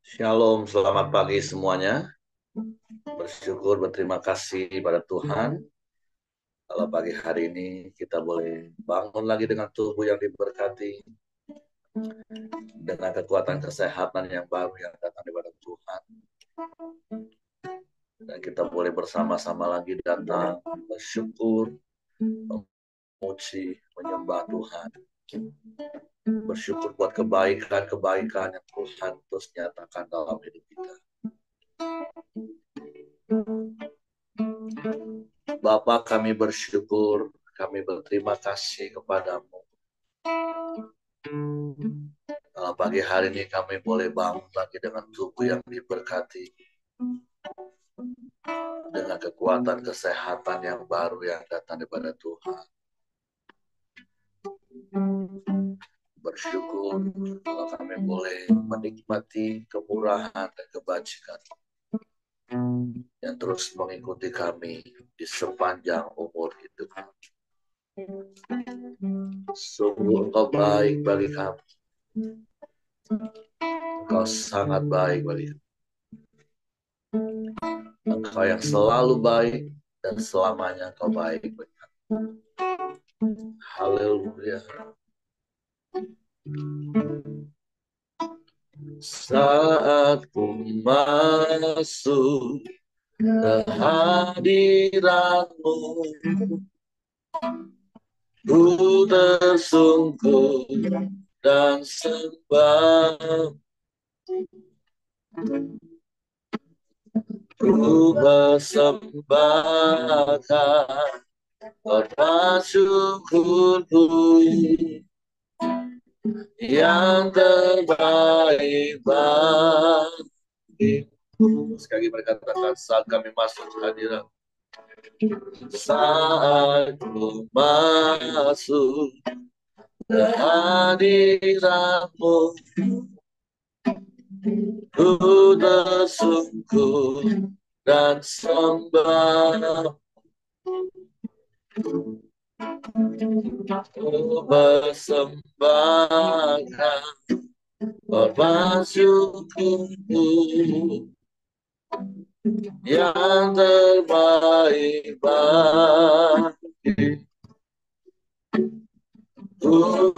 Shalom, selamat pagi semuanya. Bersyukur, berterima kasih pada Tuhan. Kalau pagi hari ini kita boleh bangun lagi dengan tubuh yang diberkati, dengan kekuatan kesehatan yang baru yang datang daripada Tuhan. Dan kita boleh bersama-sama lagi datang, bersyukur, memuji, menyembah Tuhan. Bersyukur buat kebaikan-kebaikan yang Tuhan terus nyatakan dalam hidup kita. Bapa, kami bersyukur, kami berterima kasih kepadamu. Pagi hari ini kami boleh bangun lagi dengan tubuh yang diberkati, dengan kekuatan kesehatan yang baru yang datang daripada Tuhan. Bersyukur kalau kami boleh menikmati kemurahan dan kebajikan yang terus mengikuti kami di sepanjang umur hidup. Sungguh Engkau baik bagi kami. Engkau sangat baik bagi kami. Engkau yang selalu baik dan selamanya Engkau baik bagi kami. Haleluya. Saat ku masuk ke hadiratmu, ku tersungkur dan sembah. Ku persembahkan korban syukurku yang terbaik bagimu. Sekali lagi mereka katakan, saat kami masuk ke hadirat, saat ku masuk ke hadiratmu, ku tersungkur dan sembah. Ku persembahkan korban syukurku yang terbaik bagimu. Ku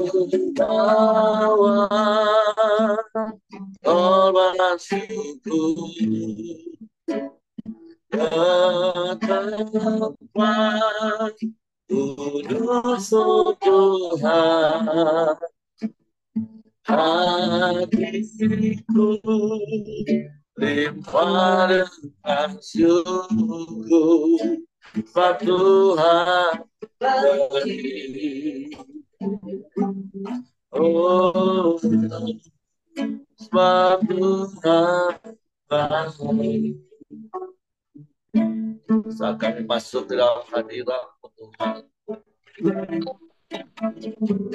bawa korban syukur ke tempat kudus Tuhan. Hatiku limpah dengan syukur, sebab Tuhan baik. Oh, sebab Tuhan baik. Saat kami masuk ke dalam hadirat Tuhan,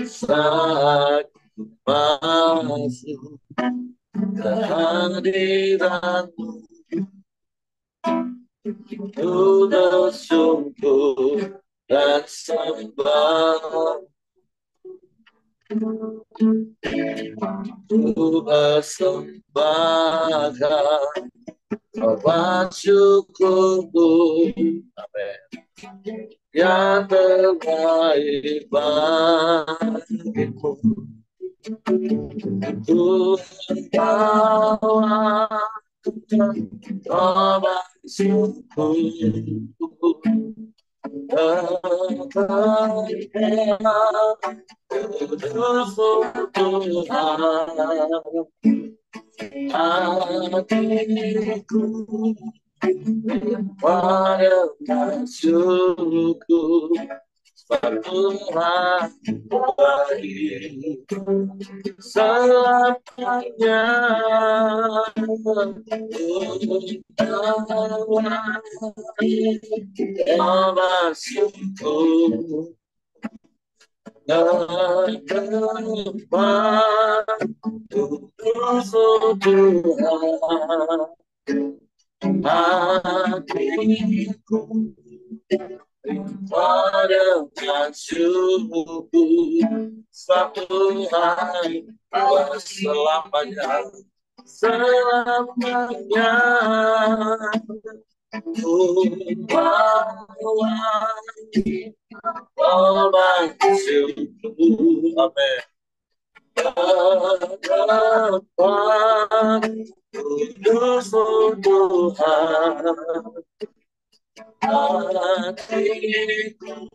saat masuk ke hadiratmu, ku bersyukur dan sembah. Ku persembahkan korban syukurku, amin, yang terbaik bagimu. Ku bawa korban syukurku ke tempat kudus Tuhan. Hatiku limpah dengan syukur, sebab Tuhan baik. Selamanya korban syukur dan tempat kudus Tuhan. Hatiku limpah dengan syukur, sebab Tuhan selamanya selamanya. Ku melewati ombak syukur. Amin. Harapan kudus Tuhan, hatiku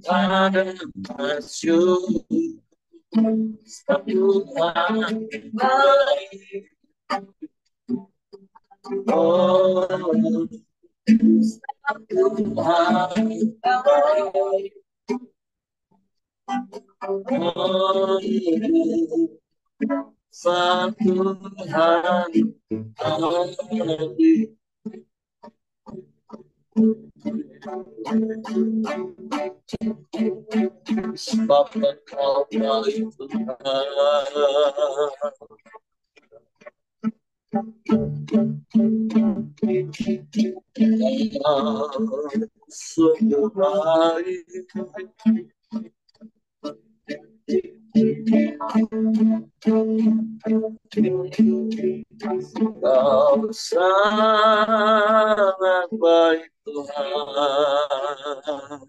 pada bersyukur. Tuhan baik, oh Tuhan baik, oh Sang Tuhan baik. Sebab Engkau baik Tuhan, sungguh baik. Kau sangat baik Tuhan.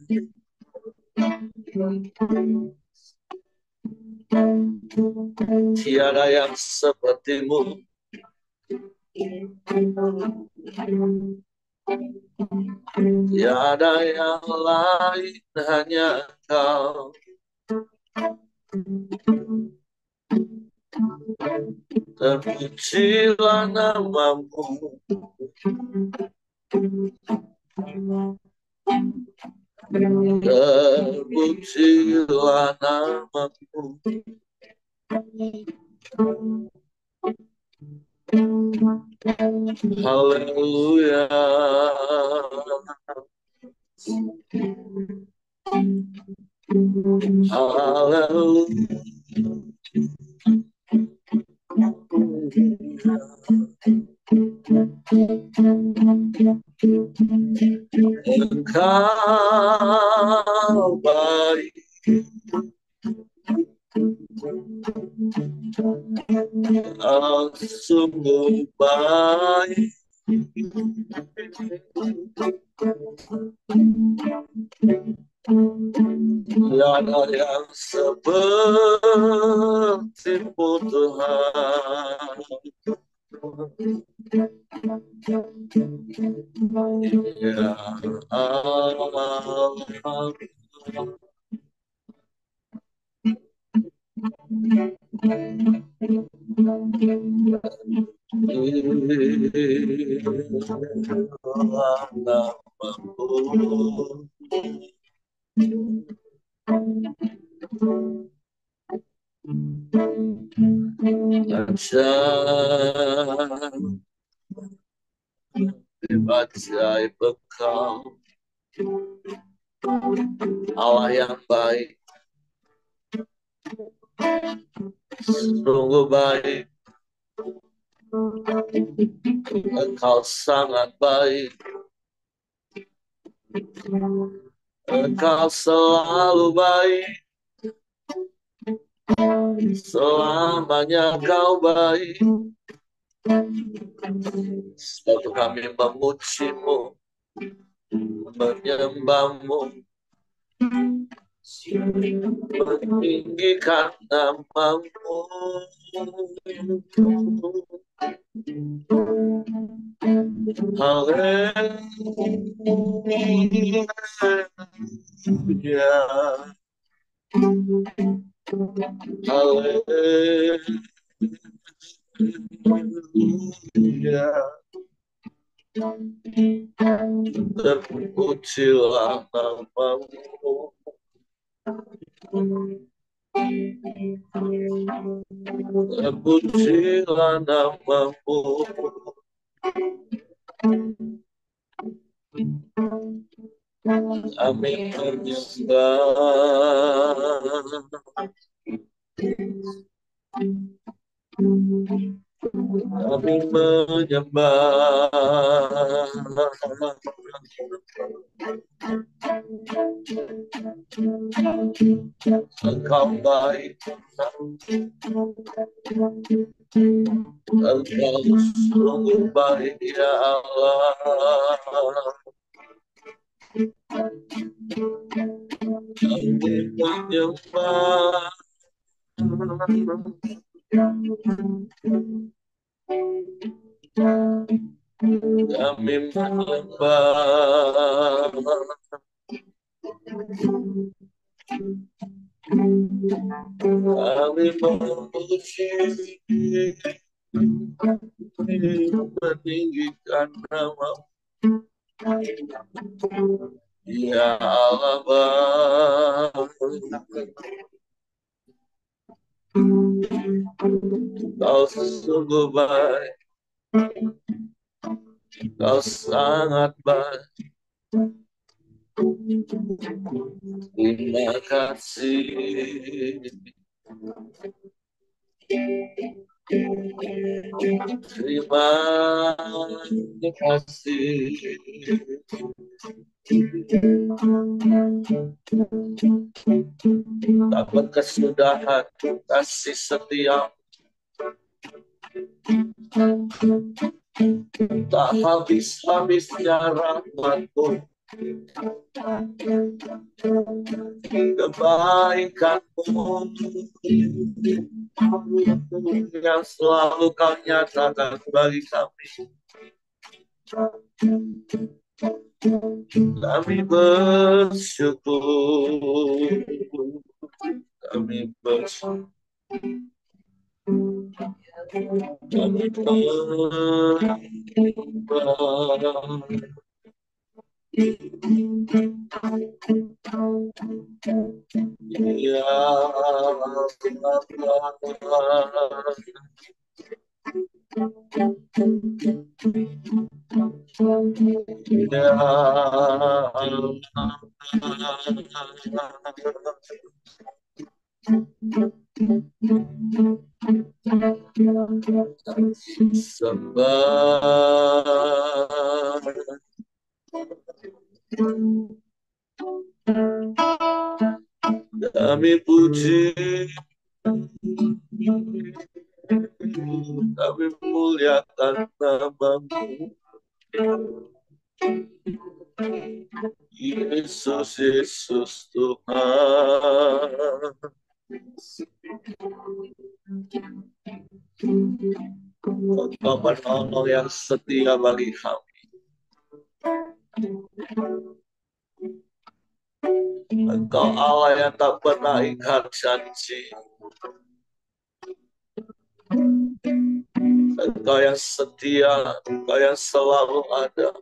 Tiada yang sepertimu, tiada yang lain, hanya Kau. Terpujilah namamu, terpujilah namamu. Haleluya. Haleluya. Engkau baik, sungguh baik. Tiada yang sepertimu Tuhan. Ya Allah. Ajaib Engkau, Allah yang baik, sungguh baik. Engkau sangat baik, Engkau selalu baik, selamanya Kau baik. Sebab kami memujimu, menyembahmu, meninggikan namamu. Haleluya. Haleluya. Terpujilah namamu, terpujilah namamu. Kami menyembah, kami menyembah. Engkau baik, Engkau sungguh baik ya Allah. Kami menyembah, kami menyembah, kami memuji, meninggikan nama ya Allah. Kau sungguh baik, kau sangat baik. Terima kasih, terima kasih. Tak berkesudahan kasih setia, tak habis-habisnya rahmat-Mu, kebaikan-Mu yang selalu Kau nyatakan bagi kami. Kami bersyukur, kami bersyukur, kami menyembah. Ya Allah, ya sembah, kami puji, kami muliakan nama-Mu, Yesus, Yesus Tuhan. Engkau penolong yang setia bagi kami. Engkau Allah yang tak pernah ingkar janji. Engkau yang setia, Engkau yang selalu ada.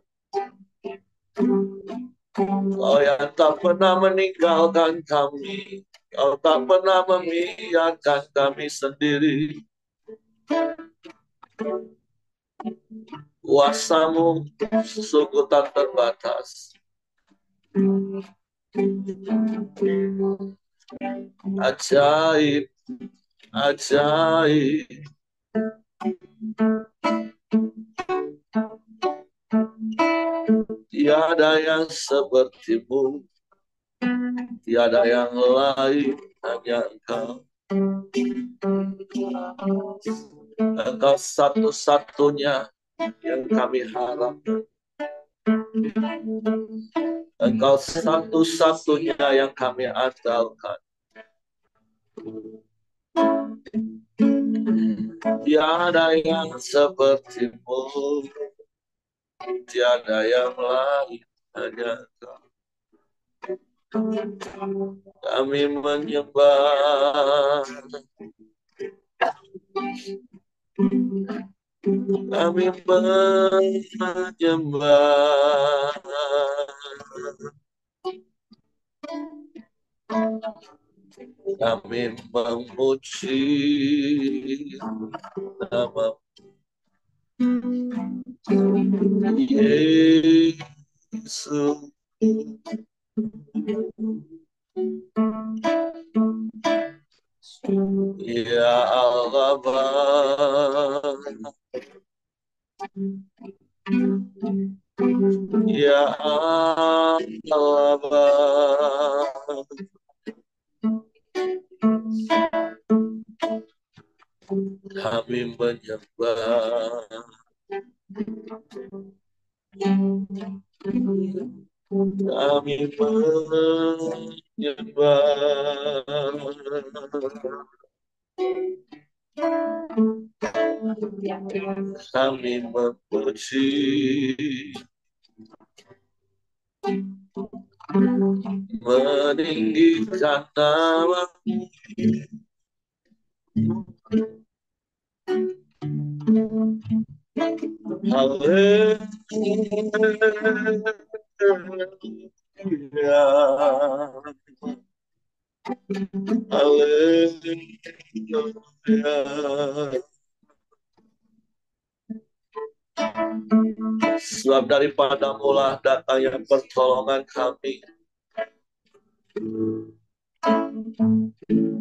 Engkau yang tak pernah meninggalkan kami. Engkau tak pernah membiarkan kami sendiri. Kuasa-Mu sungguh tak terbatas. Ajaib, ajaib. Tiada yang seperti-Mu, tiada yang lain, hanya Engkau. Engkau satu-satunya yang kami harapkan. Engkau satu-satunya yang kami andalkan. Tiada yang seperti-Mu, tiada yang lain, hanya Engkau. Kami menyembah, kami menyembah, kami memuji nama Yesus. Ya Allah, ya Allah, Kami menyembah. Kami menyembah. Kami memuji, meninggikan nama-Mu. Haleluya, haleluya. Sebab daripada mula datangnya pertolongan kami,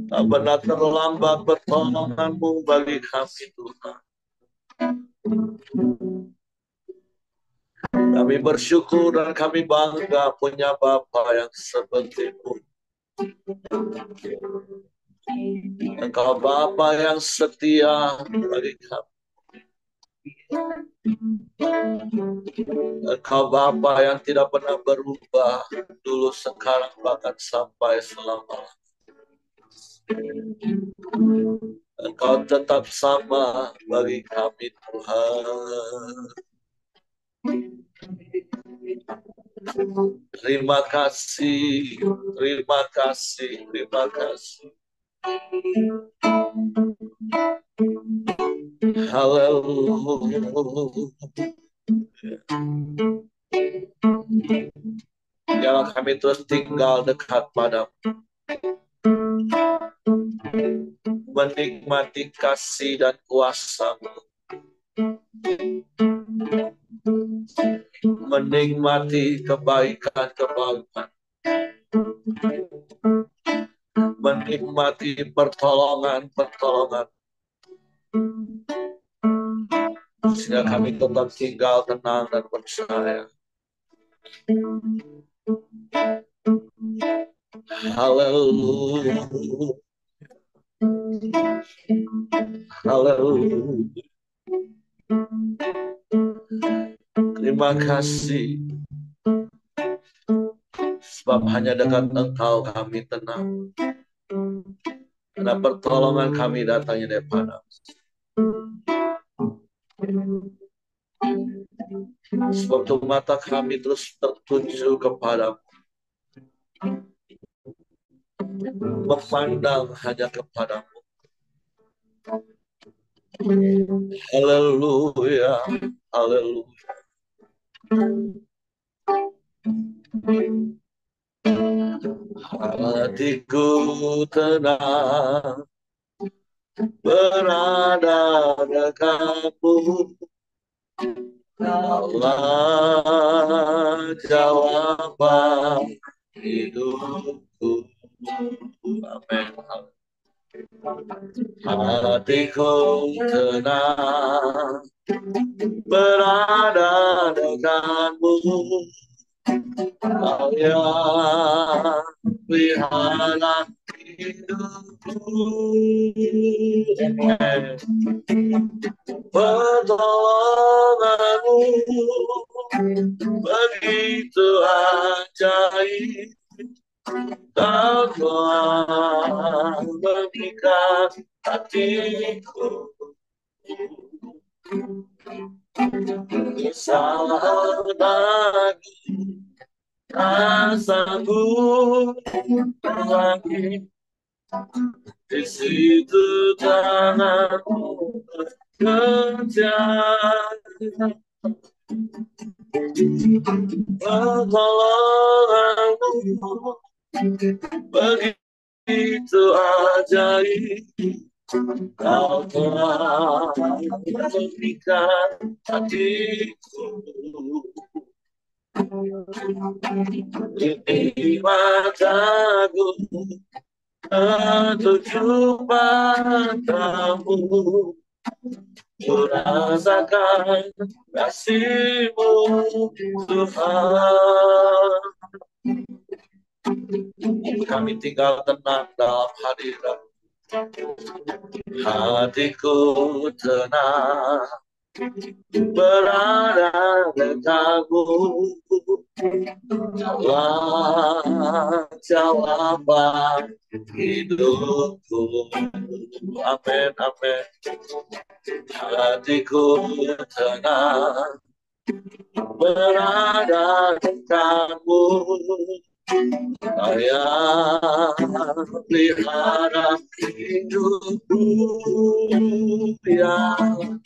tak pernah terlambat pertolongan-Mu bagi kami, Tuhan. Kami bersyukur dan kami bangga punya Bapa yang seperti-Mu. Engkau Bapa yang setia bagi kami. Engkau Bapa yang tidak pernah berubah, dulu, sekarang, bahkan sampai selama-lamanya. Engkau tetap sama bagi kami, Tuhan. Terima kasih, terima kasih, terima kasih. Haleluya. Biarlah kami terus tinggal dekat padamu, menikmati kasih dan kuasa-Mu, menikmati kebaikan-kebaikan, menikmati pertolongan-pertolongan, sehingga kami tetap tinggal tenang dan percaya. Haleluya, haleluya. Terima kasih, sebab hanya dekat Engkau kami tenang, karena pertolongan kami datangnya daripada-Mu. Sebab itu mata kami terus tertuju kepada-Mu, memandang hanya kepada-Mu. Haleluya, haleluya. Hatiku tenang berada dekat-Mu, Kaulah jawaban hidupku. Amin. Hatiku tenang berada denganmu, Kau yang pelihara hidupku. Pertolonganmu begitu ajaib, Kau telah mengikat hatiku. Saat lagi rasaku lagi, di situ tanganmu bekerja. Pertolonganmu begitu ajaib, Kau telah mengikat hatiku. Ini mataku tertuju padamu, kurasakan kasih-Mu, Tuhan. Kami tinggal tenang dalam hadirat, hatiku tenang berada dekatmu. Jawaban hidupku. Amin, amin. Hatiku tenang berada dekatmu. Saya pelihara hidupku yang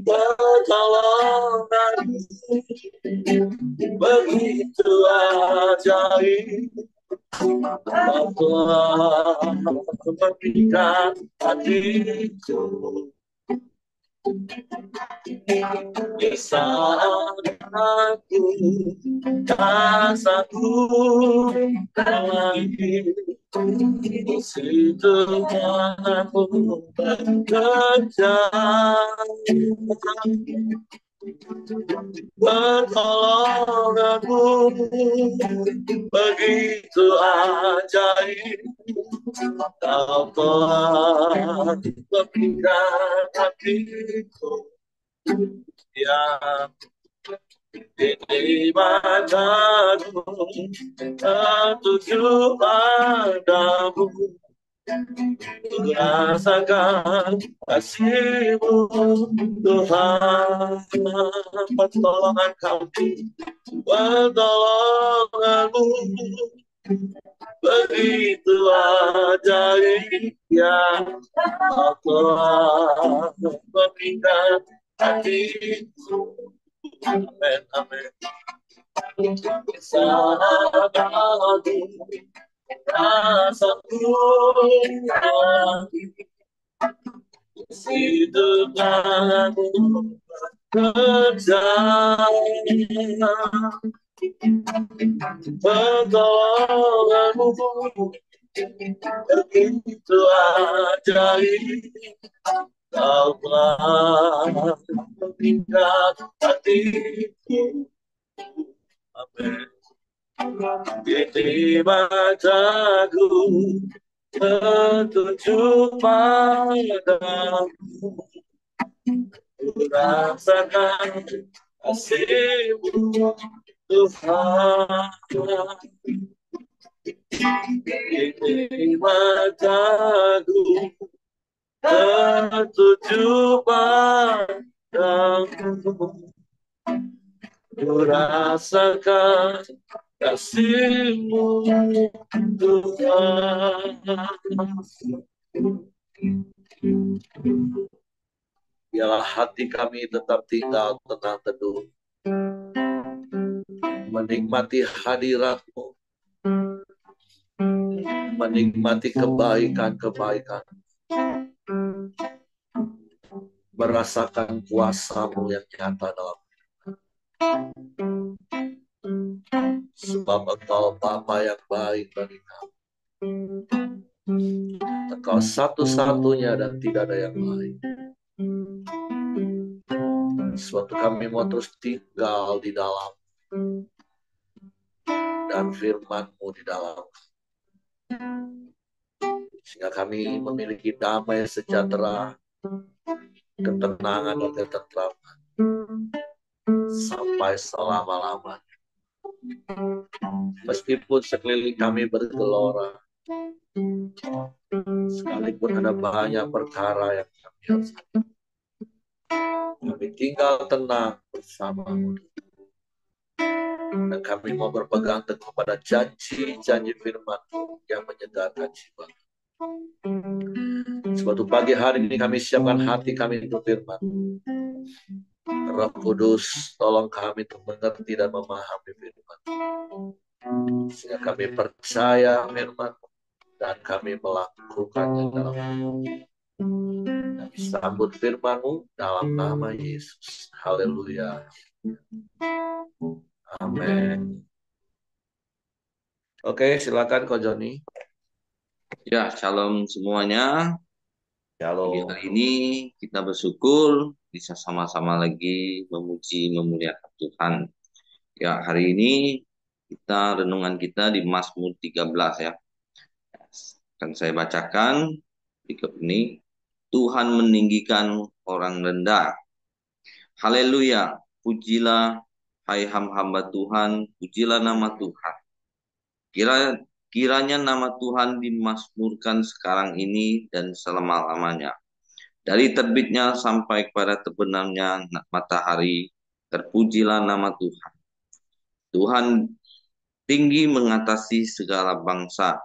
pertolongan begitu ajaib. Tuhan memberikan hatiku di saat aku rasaku lagi. Di situ aku bekerja, pertolonganmu begitu ajaib. Kau telah memberikan hatiku yang di mataku tertuju padamu. Rasakan kasih-Mu Tuhan, pertolongan kami, pertolongan-Mu begitu ajaib yang Kau telah memberikan hatiku. Amin, amin. Saat aku rasaku lagi, situ aku kerja, pertolonganmu begitu ajaib. Kau telah memberikan hatiku. Amin. Di mataku tertuju padamu. Rasakan kasih-Mu Tuhan. Di mataku tertuju padamu. Rasakan kasih-Mu Tuhan. Biarlah hati kami tetap tinggal tenang teduh, menikmati hadirat-Mu, menikmati kebaikan-kebaikan, merasakan kuasa-Mu yang nyata dalam hidup. Sebab Engkau Bapa yang baik bagi kami. Engkau satu-satunya dan tidak ada yang lain. Suatu kami mau terus tinggal di dalam dan firman-Mu di dalam, sehingga kami memiliki damai sejahtera, ketenangan dan ketentraman sampai selama-lamanya. Meskipun sekeliling kami bergelora, sekalipun ada banyak perkara yang kami harus hadapi, kami tinggal tenang bersama-Mu. Dan kami mau berpegang teguh pada janji-janji firman yang menyegarkan jiwa. Suatu pagi hari ini kami siapkan hati kami untuk firman. Roh Kudus, tolong kami untuk mengerti dan memahami firman, sehingga kami percaya firman dan kami melakukannya dalam hidup. Kami sambut firman-Mu dalam nama Yesus. Haleluya. Amin. Oke, silakan Ko Joni. Ya, shalom semuanya. Di Shalom. hari ini kita bersyukur bisa sama-sama lagi memuji memuliakan Tuhan. Ya, hari ini renungan kita di Mazmur 13 ya. Akan saya bacakan di ini. Tuhan meninggikan orang rendah. Haleluya. Pujilah hai hamba Tuhan, pujilah nama Tuhan. Kiranya nama Tuhan dimasmurkan sekarang ini dan selama-lamanya. Dari terbitnya sampai kepada terbenamnya matahari, terpujilah nama Tuhan. Tuhan tinggi mengatasi segala bangsa,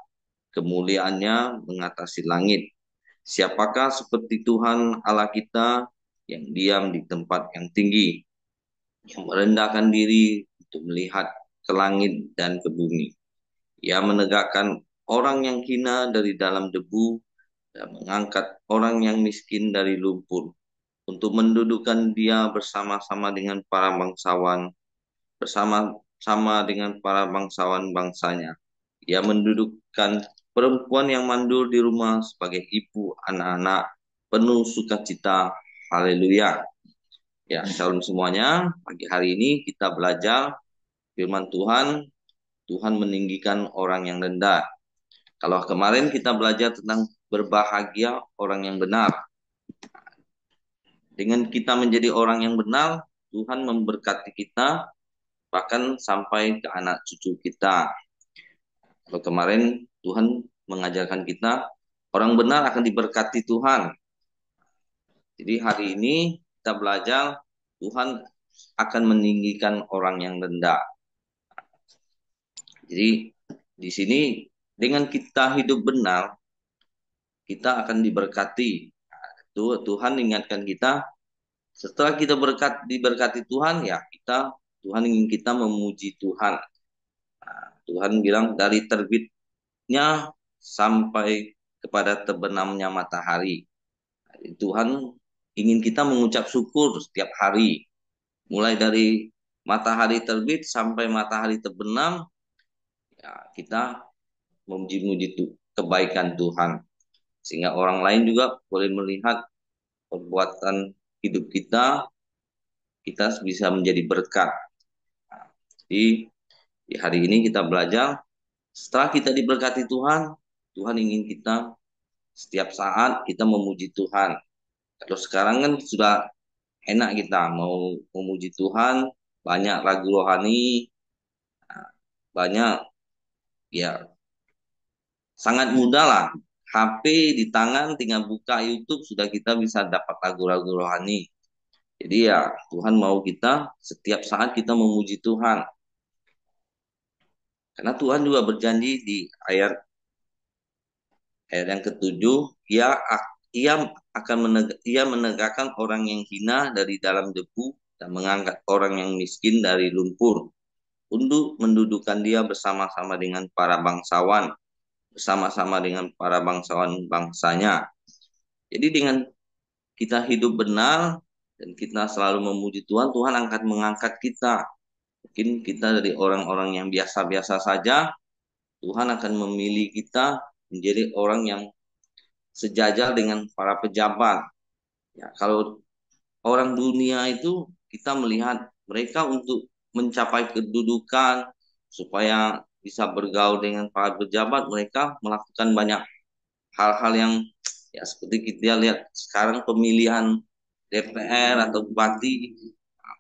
kemuliaannya mengatasi langit. Siapakah seperti Tuhan Allah kita yang diam di tempat yang tinggi, yang merendahkan diri untuk melihat ke langit dan ke bumi. Ia menegakkan orang yang hina dari dalam debu dan mengangkat orang yang miskin dari lumpur untuk mendudukkan dia bersama-sama dengan para bangsawan, bersama-sama dengan para bangsawan bangsanya. Ia mendudukkan perempuan yang mandul di rumah sebagai ibu anak-anak penuh sukacita. Haleluya. Ya, shalom semuanya. Pagi hari ini kita belajar firman Tuhan. Tuhan meninggikan orang yang rendah. Kalau kemarin kita belajar tentang berbahagia orang yang benar. Dengan kita menjadi orang yang benar, Tuhan memberkati kita bahkan sampai ke anak cucu kita. Kalau kemarin Tuhan mengajarkan kita orang benar akan diberkati Tuhan. Jadi hari ini kita belajar Tuhan akan meninggikan orang yang rendah. Jadi di sini dengan kita hidup benar, kita akan diberkati. Tuhan ingatkan kita, setelah kita diberkati Tuhan, ya Tuhan ingin kita memuji Tuhan. Tuhan bilang dari terbitnya sampai kepada terbenamnya matahari. Tuhan ingin kita mengucap syukur setiap hari. Mulai dari matahari terbit sampai matahari terbenam, ya kita memuji-muji kebaikan Tuhan. Sehingga orang lain juga boleh melihat perbuatan hidup kita bisa menjadi berkat. Jadi di hari ini kita belajar, setelah kita diberkati Tuhan, Tuhan ingin kita setiap saat kita memuji Tuhan. Kalau sekarang kan sudah enak kita mau memuji Tuhan, banyak lagu rohani, banyak ya sangat mudah lah. HP di tangan tinggal buka YouTube sudah kita bisa dapat lagu-lagu rohani. Jadi ya Tuhan mau kita setiap saat kita memuji Tuhan. Karena Tuhan juga berjanji di ayat yang ketujuh, ia menegakkan orang yang hina dari dalam debu dan mengangkat orang yang miskin dari lumpur untuk mendudukkan dia bersama-sama dengan para bangsawan, bersama-sama dengan para bangsawan bangsanya. Jadi dengan kita hidup benar dan kita selalu memuji Tuhan, Tuhan akan mengangkat kita. Mungkin kita dari orang-orang yang biasa-biasa saja, Tuhan akan memilih kita menjadi orang yang sejajar dengan para pejabat. Ya, kalau orang dunia itu kita melihat mereka untuk mencapai kedudukan supaya bisa bergaul dengan para pejabat, mereka melakukan banyak hal-hal yang ya seperti kita lihat sekarang pemilihan DPR atau bupati,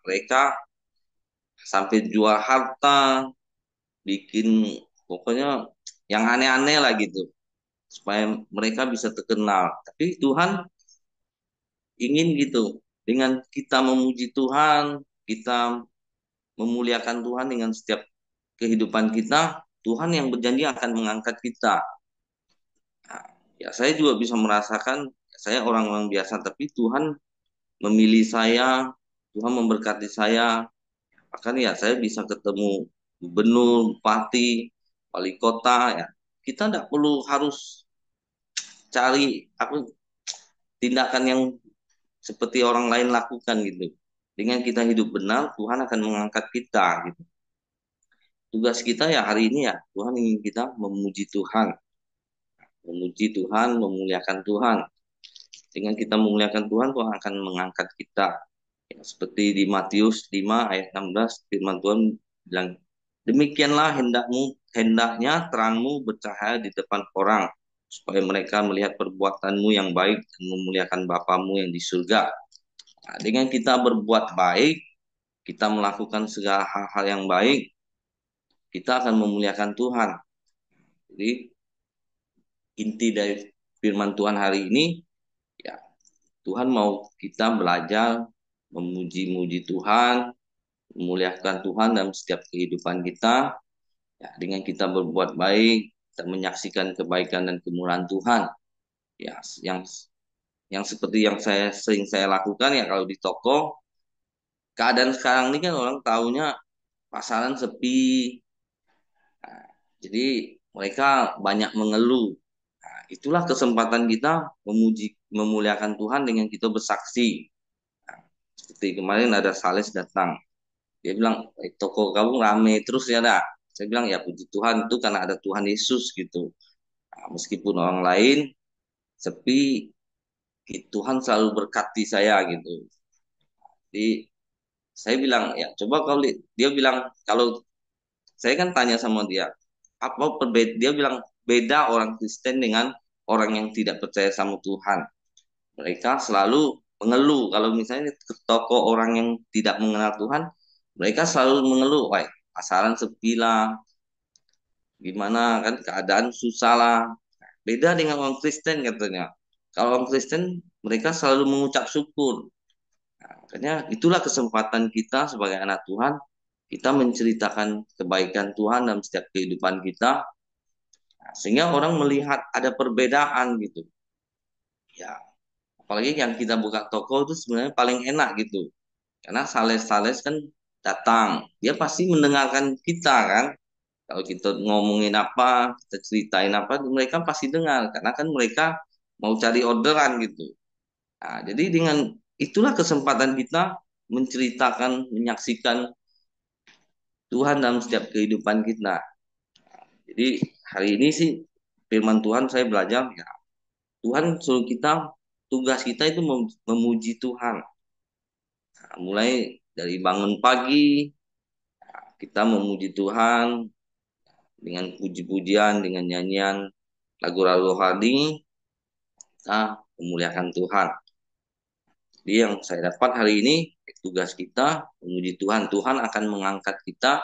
mereka sampai jual harta, bikin pokoknya yang aneh-aneh lah gitu supaya mereka bisa terkenal. Tapi Tuhan ingin gitu. Dengan kita memuji Tuhan, kita memuliakan Tuhan dengan setiap kehidupan kita, Tuhan yang berjanji akan mengangkat kita. Nah, ya saya juga bisa merasakan saya orang-orang biasa, tapi Tuhan memilih saya, Tuhan memberkati saya. Bahkan ya saya bisa ketemu gubernur, bupati, wali kota ya. Kita tidak perlu harus cari tindakan yang seperti orang lain lakukan gitu. Dengan kita hidup benar, Tuhan akan mengangkat kita gitu. Tugas kita ya hari ini ya, Tuhan ingin kita memuji Tuhan. Memuji Tuhan, memuliakan Tuhan. Dengan kita memuliakan Tuhan, Tuhan akan mengangkat kita. Ya, seperti di Matius 5 ayat 16, firman Tuhan bilang, demikianlah hendaknya terangmu bercahaya di depan orang, supaya mereka melihat perbuatanmu yang baik dan memuliakan Bapamu yang di surga. Nah, dengan kita berbuat baik, kita melakukan segala hal-hal yang baik, kita akan memuliakan Tuhan. Jadi inti dari firman Tuhan hari ini, ya Tuhan mau kita belajar memuji-muji Tuhan, memuliakan Tuhan dalam setiap kehidupan kita. Ya, dengan kita berbuat baik, kita menyaksikan kebaikan dan kemurahan Tuhan. Ya, yang seperti yang saya lakukan ya kalau di toko, keadaan sekarang ini kan orang taunya pasaran sepi. Nah, jadi mereka banyak mengeluh. Nah, itulah kesempatan kita memuliakan Tuhan dengan kita bersaksi. Nah, seperti kemarin ada sales datang. Dia bilang, toko kamu rame terus ya dah. Saya bilang, ya puji Tuhan itu karena ada Tuhan Yesus gitu. Nah, meskipun orang lain sepi, Tuhan selalu berkati saya gitu. Jadi saya bilang, ya coba kalau dia bilang, kalau saya kan tanya sama dia, apa perbedaan? Dia bilang beda orang Kristen dengan orang yang tidak percaya sama Tuhan. Mereka selalu mengeluh. Kalau misalnya ke toko orang yang tidak mengenal Tuhan, mereka selalu mengeluh, wah pasaran sepi lah, gimana kan keadaan susah lah. Beda dengan orang Kristen katanya. Kalau orang Kristen, mereka selalu mengucap syukur. Nah, makanya itulah kesempatan kita sebagai anak Tuhan, kita menceritakan kebaikan Tuhan dalam setiap kehidupan kita. Nah, sehingga orang melihat ada perbedaan gitu. Ya, apalagi yang kita buka toko itu sebenarnya paling enak gitu. Karena sales-sales kan datang, dia pasti mendengarkan kita kan. Kalau kita ngomongin apa, kita ceritain apa, mereka pasti dengar. Karena kan mereka mau cari orderan gitu. Nah, jadi dengan itulah kesempatan kita menceritakan, menyaksikan Tuhan dalam setiap kehidupan kita. Jadi hari ini sih firman Tuhan saya belajar ya Tuhan suruh kita tugas kita itu memuji Tuhan. Nah, mulai dari bangun pagi kita memuji Tuhan dengan puji-pujian, dengan nyanyian lagu-lagu rohani, kita memuliakan Tuhan. Jadi yang saya dapat hari ini tugas kita memuji Tuhan. Tuhan akan mengangkat kita.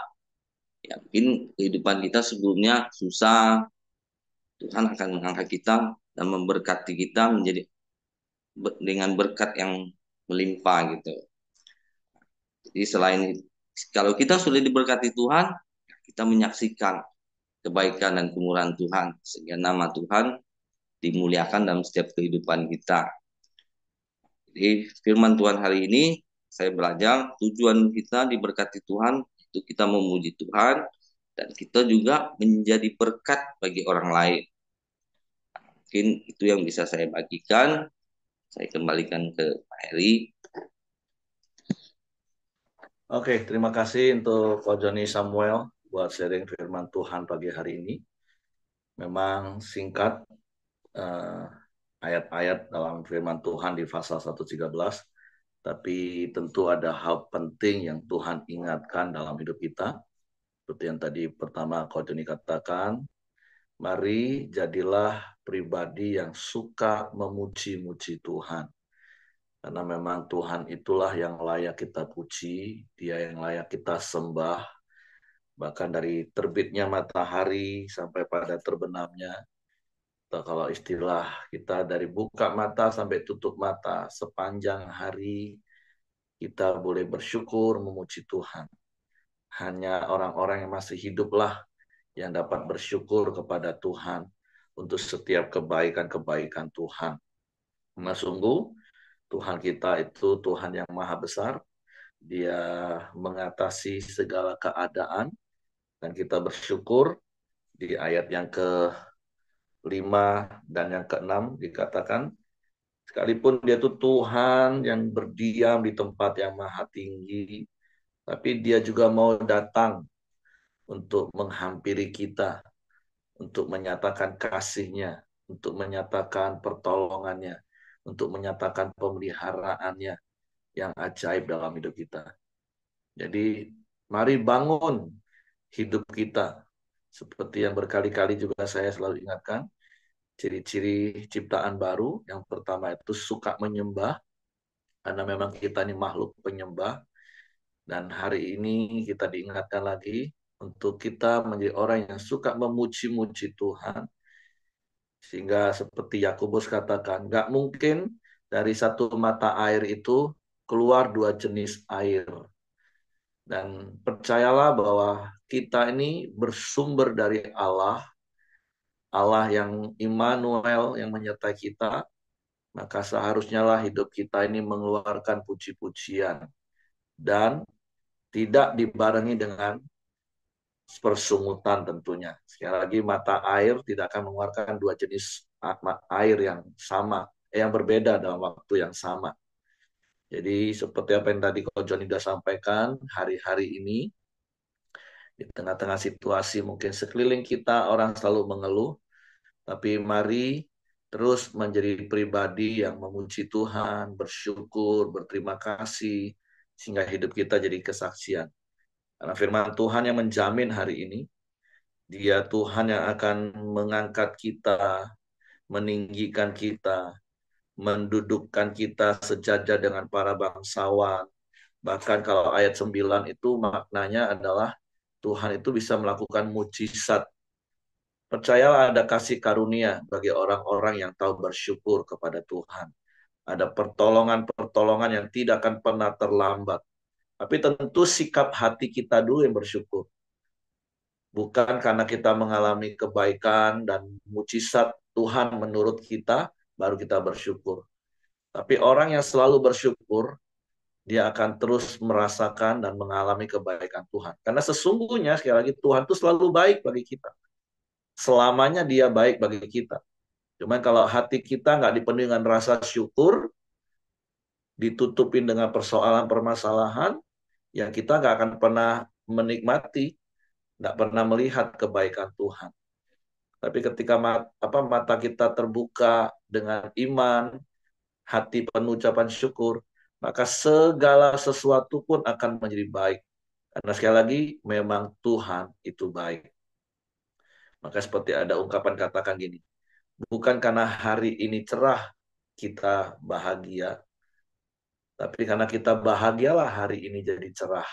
Ya mungkin kehidupan kita sebelumnya susah, Tuhan akan mengangkat kita dan memberkati kita menjadi dengan berkat yang melimpah gitu. Jadi selain kalau kita sudah diberkati Tuhan, kita menyaksikan kebaikan dan kemurahan Tuhan sehingga nama Tuhan dimuliakan dalam setiap kehidupan kita. Jadi firman Tuhan hari ini saya belajar tujuan kita diberkati Tuhan itu kita memuji Tuhan dan kita juga menjadi berkat bagi orang lain. Mungkin itu yang bisa saya bagikan. Saya kembalikan ke Pak Heri. Oke, terima kasih untuk Ko Joni Samuel buat sharing firman Tuhan pagi hari ini. Memang singkat eh, ayat-ayat dalam firman Tuhan di pasal 113, tapi tentu ada hal penting yang Tuhan ingatkan dalam hidup kita. Seperti yang tadi pertama Ko Joni katakan, mari jadilah pribadi yang suka memuji-muji Tuhan. Karena memang Tuhan itulah yang layak kita puji, Dia yang layak kita sembah, bahkan dari terbitnya matahari sampai pada terbenamnya. Atau kalau istilah kita dari buka mata sampai tutup mata, sepanjang hari kita boleh bersyukur memuji Tuhan. Hanya orang-orang yang masih hiduplah yang dapat bersyukur kepada Tuhan untuk setiap kebaikan-kebaikan Tuhan. Nah, sungguh Tuhan kita itu Tuhan yang maha besar. Dia mengatasi segala keadaan dan kita bersyukur di ayat yang ke-5 dan yang ke-6 dikatakan sekalipun dia itu Tuhan yang berdiam di tempat yang maha tinggi, tapi dia juga mau datang untuk menghampiri kita, untuk menyatakan kasih-Nya, untuk menyatakan pertolongannya, untuk menyatakan pemeliharaannya yang ajaib dalam hidup kita. Jadi mari bangun hidup kita. Seperti yang berkali-kali juga saya selalu ingatkan, ciri-ciri ciptaan baru. Yang pertama itu suka menyembah, karena memang kita ini makhluk penyembah. Dan hari ini kita diingatkan lagi untuk kita menjadi orang yang suka memuji-muji Tuhan. Sehingga seperti Yakobus katakan, nggak mungkin dari satu mata air itu keluar dua jenis air. Dan percayalah bahwa kita ini bersumber dari Allah, Allah yang Immanuel yang menyertai kita, maka seharusnya lah hidup kita ini mengeluarkan puji-pujian dan tidak dibarengi dengan persungutan tentunya. Sekali lagi mata air tidak akan mengeluarkan dua jenis air yang sama, yang berbeda dalam waktu yang sama. Jadi seperti apa yang tadi Ko Joni sudah sampaikan, hari-hari ini di tengah-tengah situasi mungkin sekeliling kita orang selalu mengeluh, tapi mari terus menjadi pribadi yang memuji Tuhan, bersyukur, berterima kasih, sehingga hidup kita jadi kesaksian. Karena firman Tuhan yang menjamin hari ini, Dia Tuhan yang akan mengangkat kita, meninggikan kita, mendudukkan kita sejajar dengan para bangsawan. Bahkan kalau ayat 9 itu maknanya adalah Tuhan itu bisa melakukan mujizat. Percayalah ada kasih karunia bagi orang-orang yang tahu bersyukur kepada Tuhan. Ada pertolongan-pertolongan yang tidak akan pernah terlambat. Tapi tentu sikap hati kita dulu yang bersyukur. Bukan karena kita mengalami kebaikan dan mujizat Tuhan menurut kita, baru kita bersyukur. Tapi orang yang selalu bersyukur, dia akan terus merasakan dan mengalami kebaikan Tuhan. Karena sesungguhnya, sekali lagi, Tuhan itu selalu baik bagi kita. Selamanya dia baik bagi kita. Cuman kalau hati kita nggak dipenuhi dengan rasa syukur, ditutupin dengan persoalan permasalahan, ya kita nggak akan pernah menikmati, nggak pernah melihat kebaikan Tuhan. Tapi ketika mata kita terbuka dengan iman, hati penuh ucapan syukur, maka segala sesuatu pun akan menjadi baik. Karena sekali lagi, memang Tuhan itu baik. Maka seperti ada ungkapan katakan gini, bukan karena hari ini cerah kita bahagia, tapi karena kita bahagialah hari ini jadi cerah.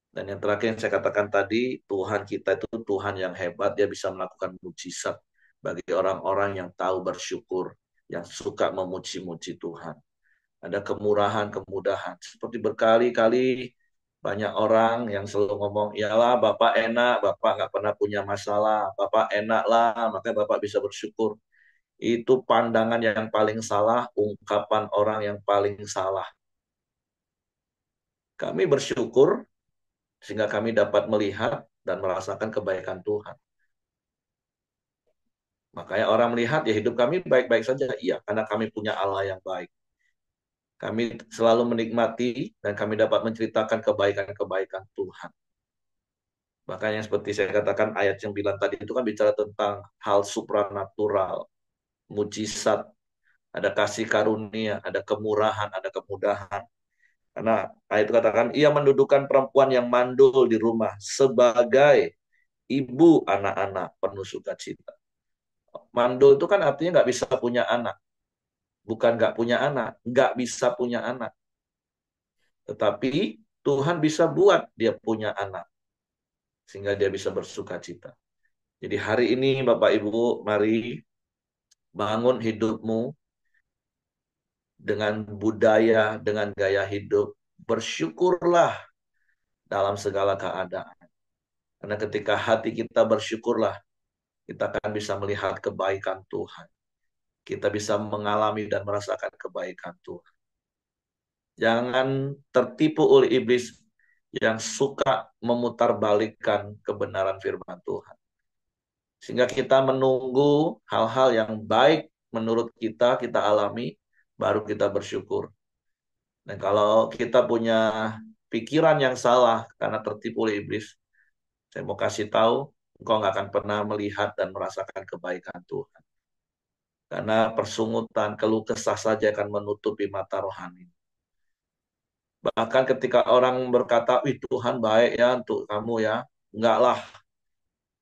Dan yang terakhir yang saya katakan tadi, Tuhan kita itu Tuhan yang hebat, dia bisa melakukan mujizat bagi orang-orang yang tahu bersyukur, yang suka memuji-muji Tuhan. Ada kemurahan, kemudahan. Seperti berkali-kali banyak orang yang selalu ngomong, iyalah Bapak enak, Bapak nggak pernah punya masalah, Bapak enak lah, makanya Bapak bisa bersyukur. Itu pandangan yang paling salah, ungkapan orang yang paling salah. Kami bersyukur sehingga kami dapat melihat dan merasakan kebaikan Tuhan. Makanya orang melihat ya hidup kami baik-baik saja. Iya, karena kami punya Allah yang baik. Kami selalu menikmati dan kami dapat menceritakan kebaikan-kebaikan Tuhan. Makanya seperti saya katakan ayat yang bilang tadi itu kan bicara tentang hal supranatural, mujizat, ada kasih karunia, ada kemurahan, ada kemudahan. Karena ayat itu katakan, ia mendudukan perempuan yang mandul di rumah sebagai ibu anak-anak penuh sukacita. Mandul itu kan artinya nggak bisa punya anak. Bukan nggak punya anak, nggak bisa punya anak. Tetapi Tuhan bisa buat dia punya anak. Sehingga dia bisa bersuka cita. Jadi hari ini Bapak Ibu, mari bangun hidupmu dengan budaya, dengan gaya hidup. Bersyukurlah dalam segala keadaan. Karena ketika hati kita bersyukurlah, kita akan bisa melihat kebaikan Tuhan. Kita bisa mengalami dan merasakan kebaikan Tuhan. Jangan tertipu oleh iblis yang suka memutarbalikkan kebenaran firman Tuhan. Sehingga kita menunggu hal-hal yang baik menurut kita, kita alami, baru kita bersyukur. Dan kalau kita punya pikiran yang salah karena tertipu oleh iblis, saya mau kasih tahu, engkau nggak akan pernah melihat dan merasakan kebaikan Tuhan. Karena persungutan, keluh kesah saja akan menutupi mata rohani. Bahkan ketika orang berkata, wih Tuhan baik ya untuk kamu ya. Enggak lah.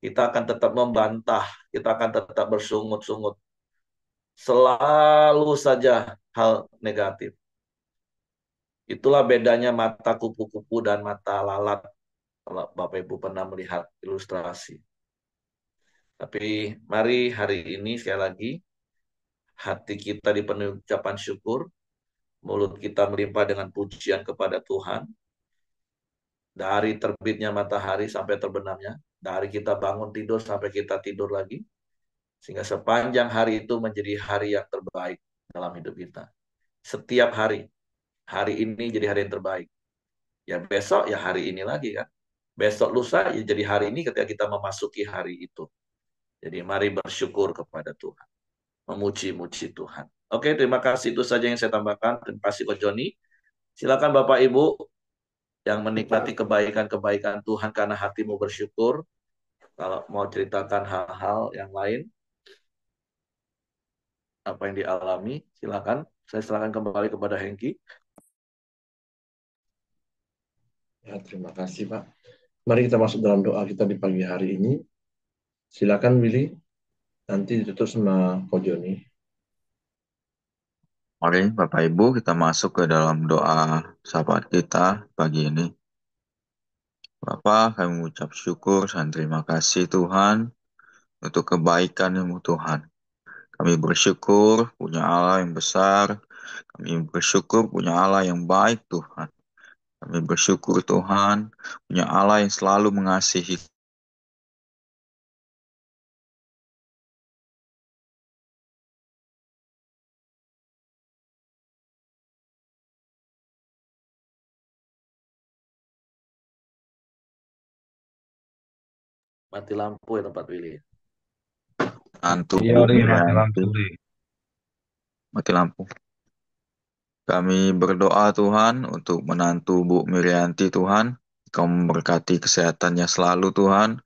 kita akan tetap membantah, kita akan tetap bersungut-sungut. Selalu saja hal negatif. Itulah bedanya mata kupu-kupu dan mata lalat. Kalau Bapak Ibu pernah melihat ilustrasi. Tapi mari hari ini sekali lagi hati kita dipenuhi ucapan syukur, mulut kita melimpah dengan pujian kepada Tuhan. Dari terbitnya matahari sampai terbenamnya, dari kita bangun tidur sampai kita tidur lagi, sehingga sepanjang hari itu menjadi hari yang terbaik dalam hidup kita. Setiap hari ini jadi hari yang terbaik. Ya besok ya hari ini lagi kan. Besok lusa ya jadi hari ini ketika kita memasuki hari itu. Jadi mari bersyukur kepada Tuhan. Memuji-muji Tuhan. Oke, terima kasih. Itu saja yang saya tambahkan. Terima kasih Ko Joni. Silakan Bapak Ibu yang menikmati kebaikan-kebaikan Tuhan karena hatimu bersyukur. Kalau mau ceritakan hal-hal yang lain, apa yang dialami, silakan. Saya silakan kembali kepada Hengki. Ya, terima kasih, Pak. Mari kita masuk dalam doa kita di pagi hari ini. Silakan Willy, nanti ditutup sama Ko Joni. Mari Bapak Ibu kita masuk ke dalam doa sahabat kita pagi ini. Bapak, kami mengucap syukur dan terima kasih Tuhan untuk kebaikan-Mu Tuhan. Kami bersyukur punya Allah yang besar. Kami bersyukur punya Allah yang baik Tuhan. Kami bersyukur Tuhan punya Allah yang selalu mengasihi. Mati lampu ya tempat Willy. Menantu Iya, Bu Ri, mati Mirianti. lampu, Ri. Mati lampu. Kami berdoa Tuhan untuk menantu Bu Mirianti Tuhan. Kau memberkati kesehatannya selalu Tuhan.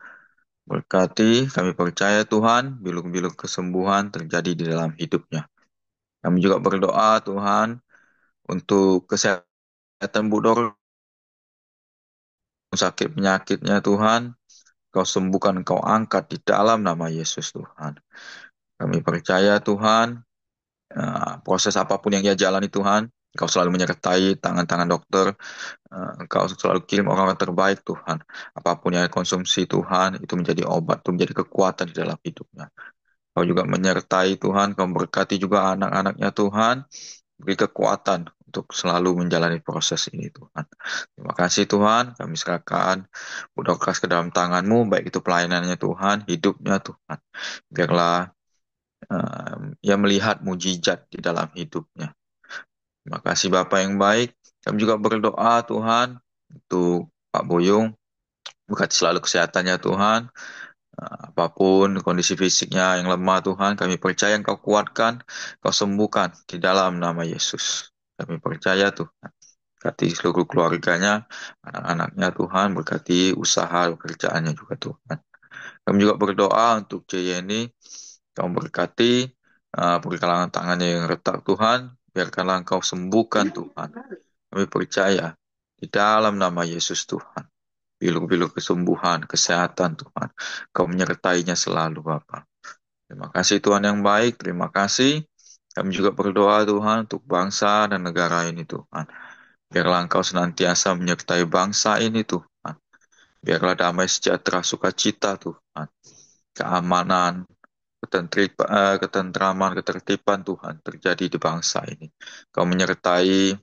Berkati, kami percaya Tuhan, biluk-biluk kesembuhan terjadi di dalam hidupnya. Kami juga berdoa Tuhan untuk kesehatan Bu Dor, sakit penyakitnya Tuhan. Kau sembuhkan, kau angkat di dalam nama Yesus Tuhan. Kami percaya Tuhan, proses apapun yang ia jalani Tuhan, Kau selalu menyertai tangan-tangan dokter. Engkau selalu kirim orang-orang terbaik Tuhan. Apapun yang konsumsi Tuhan, itu menjadi obat, itu menjadi kekuatan di dalam hidupnya. Kau juga menyertai Tuhan, Kau berkati juga anak-anaknya Tuhan. Beri kekuatan untuk selalu menjalani proses ini Tuhan. Terima kasih Tuhan, kami serahkan budak keras ke dalam tangan-Mu, baik itu pelayanannya Tuhan, hidupnya Tuhan. Biarlah ia melihat mujizat di dalam hidupnya. Terima kasih Bapak yang baik. Kami juga berdoa Tuhan untuk Pak Boyong, berkati selalu kesehatannya Tuhan. Apapun kondisi fisiknya yang lemah Tuhan, kami percaya Engkau kuatkan, Engkau sembuhkan di dalam nama Yesus. Kami percaya Tuhan. Berkati seluruh keluarganya, anak-anaknya Tuhan, berkati usaha pekerjaannya juga Tuhan. Kami juga berdoa untuk Jayeni, Kau berkati pergelangan tangannya yang retak Tuhan, biarkanlah Engkau sembuhkan Tuhan. Kami percaya di dalam nama Yesus Tuhan. Biluk-biluk kesembuhan, kesehatan Tuhan. Kau menyertainya selalu Bapa. Terima kasih Tuhan yang baik, terima kasih. Kami juga berdoa Tuhan untuk bangsa dan negara ini Tuhan. Biarlah Engkau senantiasa menyertai bangsa ini Tuhan. Biarlah damai sejahtera sukacita Tuhan. Keamanan, ketentraman, ketertiban Tuhan terjadi di bangsa ini. Kau menyertai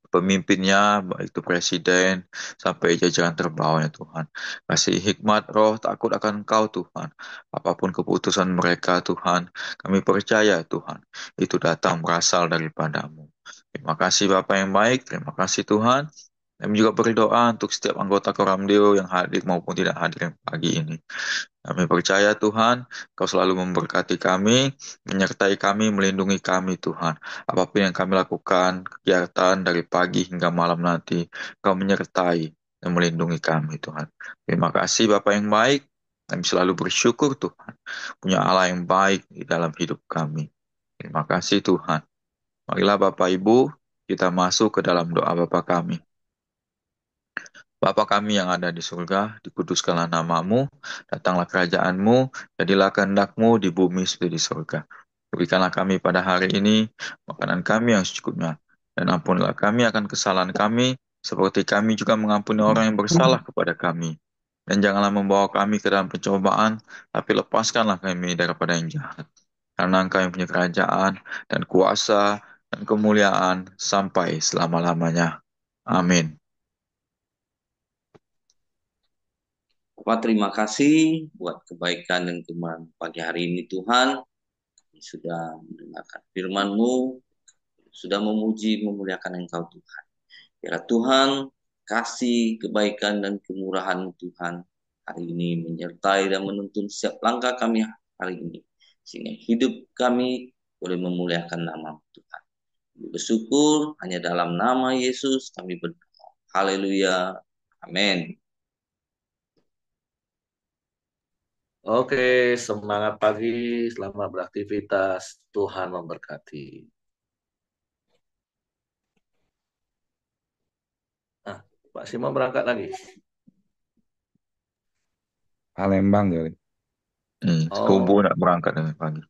pemimpinnya, baik itu presiden, sampai jajaran terbawahnya Tuhan. Kasih hikmat, roh, takut akan Engkau Tuhan. Apapun keputusan mereka Tuhan, kami percaya Tuhan, itu datang berasal daripada-Mu. Terima kasih Bapak yang baik, terima kasih Tuhan. Kami juga berdoa untuk setiap anggota Koramdeo yang hadir maupun tidak hadir yang pagi ini. Kami percaya Tuhan, Kau selalu memberkati kami, menyertai kami, melindungi kami Tuhan. Apapun yang kami lakukan, kegiatan dari pagi hingga malam nanti, Kau menyertai dan melindungi kami Tuhan. Terima kasih Bapak yang baik, kami selalu bersyukur Tuhan, punya Allah yang baik di dalam hidup kami. Terima kasih Tuhan. Marilah Bapak Ibu, kita masuk ke dalam doa Bapa kami. Bapa kami yang ada di surga, dikuduskanlah namamu, datanglah kerajaanmu, jadilah kehendakmu di bumi seperti di surga. Berikanlah kami pada hari ini makanan kami yang secukupnya, dan ampunilah kami akan kesalahan kami, seperti kami juga mengampuni orang yang bersalah kepada kami. Dan janganlah membawa kami ke dalam pencobaan, tapi lepaskanlah kami daripada yang jahat. Karena Engkau yang punya kerajaan, dan kuasa, dan kemuliaan, sampai selama-lamanya. Amin. Bapak, terima kasih buat kebaikan dan kemurahan pagi hari ini Tuhan. Kami sudah mendengarkan firman-Mu, sudah memuji, memuliakan Engkau Tuhan. Biarlah Tuhan kasih kebaikan dan kemurahan Tuhan hari ini menyertai dan menuntun setiap langkah kami hari ini. Sehingga hidup kami boleh memuliakan nama Tuhan. Kami bersyukur hanya dalam nama Yesus kami berdoa. Haleluya. Amin. Oke, semangat pagi, selamat beraktivitas. Tuhan memberkati. Nah, Pak Simon berangkat lagi. Palembang, Joli. Oh, Subuh nak berangkat pagi.